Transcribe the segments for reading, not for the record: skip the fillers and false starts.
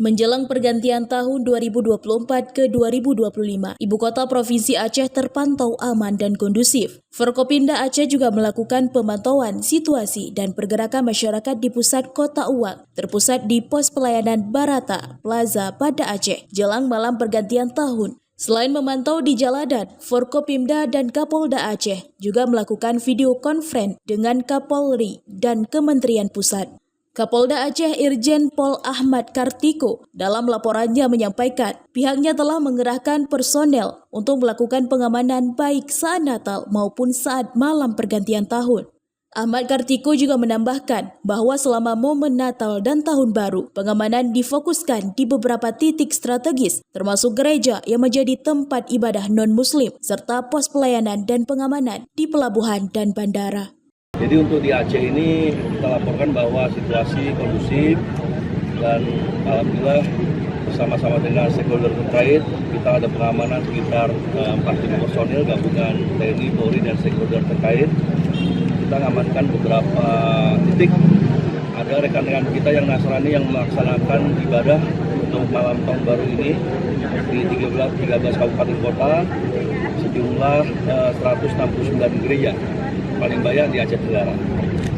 Menjelang pergantian tahun 2024 ke 2025, Ibu Kota Provinsi Aceh terpantau aman dan kondusif. Forkopimda Aceh juga melakukan pemantauan situasi dan pergerakan masyarakat di pusat Kota Uang, terpusat di Pos Pelayanan Barata Plaza Banda Aceh, jelang malam pergantian tahun. Selain memantau di jalanan, Forkopimda dan Kapolda Aceh juga melakukan video konferen dengan Kapolri dan Kementerian Pusat. Kapolda Aceh Irjen Pol Ahmad Kartiko dalam laporannya menyampaikan pihaknya telah mengerahkan personel untuk melakukan pengamanan baik saat Natal maupun saat malam pergantian tahun. Ahmad Kartiko juga menambahkan bahwa selama momen Natal dan Tahun Baru, pengamanan difokuskan di beberapa titik strategis, termasuk gereja yang menjadi tempat ibadah non-muslim, serta pos pelayanan dan pengamanan di pelabuhan dan bandara. Jadi untuk di Aceh ini kita laporkan bahwa situasi kondusif dan alhamdulillah bersama-sama dengan stakeholder terkait kita ada pengamanan sekitar 40 personil gabungan TNI, Polri dan stakeholder terkait. Kita mengamankan beberapa titik. Ada rekan-rekan kita yang Nasrani yang melaksanakan ibadah untuk malam tahun baru ini di 13 kabupaten kota sejumlah 169 gereja. Paling banyak di Aceh Tenggara.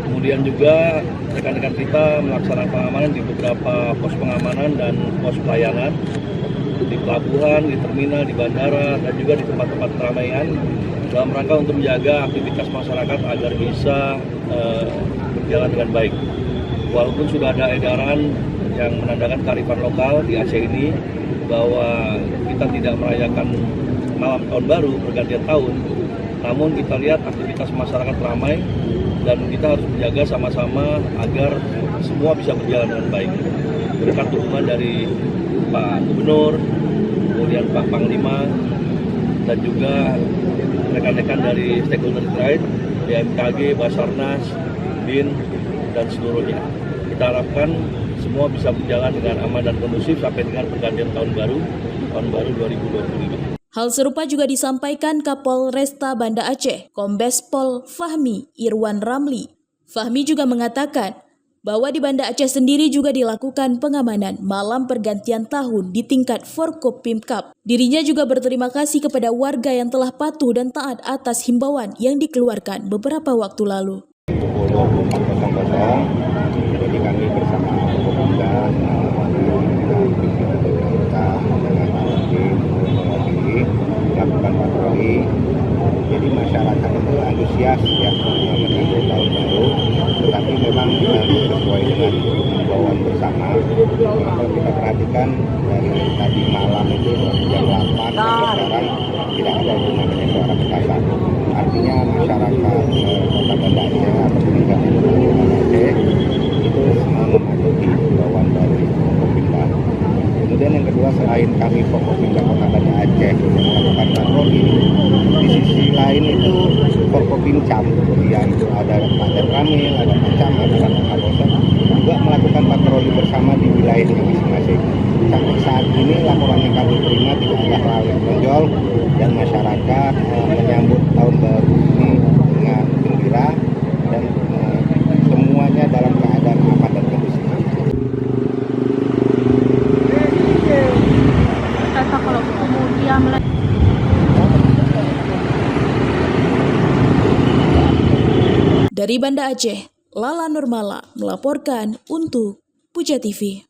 Kemudian juga rekan-rekan kita melaksanakan pengamanan di beberapa pos pengamanan dan pos pelayanan di pelabuhan, di terminal, di bandara, dan juga di tempat-tempat keramaian dalam rangka untuk menjaga aktivitas masyarakat agar bisa berjalan dengan baik. Walaupun sudah ada edaran yang menandakan kearifan lokal di Aceh ini bahwa kita tidak merayakan malam tahun baru, pergantian tahun, namun kita lihat aktivitas masyarakat ramai dan kita harus menjaga sama-sama agar semua bisa berjalan dengan baik. Berkat dukungan dari Pak Gubernur, kemudian Pak Panglima, dan juga rekan-rekan dari stakeholder terkait, BMKG, Basarnas, BIN, dan seluruhnya. Kita harapkan semua bisa berjalan dengan aman dan kondusif sampai dengan pergantian tahun baru 2025. Hal serupa juga disampaikan Kapolresta Banda Aceh, Kombes Pol Fahmi Irwan Ramli. Fahmi juga mengatakan bahwa di Banda Aceh sendiri juga dilakukan pengamanan malam pergantian tahun di tingkat Forkopimkab. Dirinya juga berterima kasih kepada warga yang telah patuh dan taat atas himbauan yang dikeluarkan beberapa waktu lalu. Pukul 24.00, jadi kami bersama Forkopimda melakukan patroli. Jadi masyarakat itu antusias ya menyambut tahun baru, tetapi memang sesuai dengan himbauan bersama. Kalau kita perhatikan dari tadi malam itu jam 8 sampai sekarang tidak ada namanya suara petasan. Artinya masyarakat Kota Banda Aceh ataupun Kabupaten Aceh itu mematuhi himbauan dari Forkopimda. Kemudian yang kedua, selain kami Forkopimda Kota Banda Aceh melakukan patroli, di sisi lain itu Forkopimcam, yaitu ada Pak Ramil, ada Pak Camat, ada Pak Kapolsek, juga melakukan patroli bersama di wilayahnya masing-masing. Sampai saat ini laporan yang kami terima tidak ada hal yang menonjol dan masyarakat menyambut tahun baru ini dengan gembira dan semuanya dalam keadaan aman dan kondusif. Kalau kemudian dari Banda Aceh, Lala Nurmala melaporkan untuk Puja TV.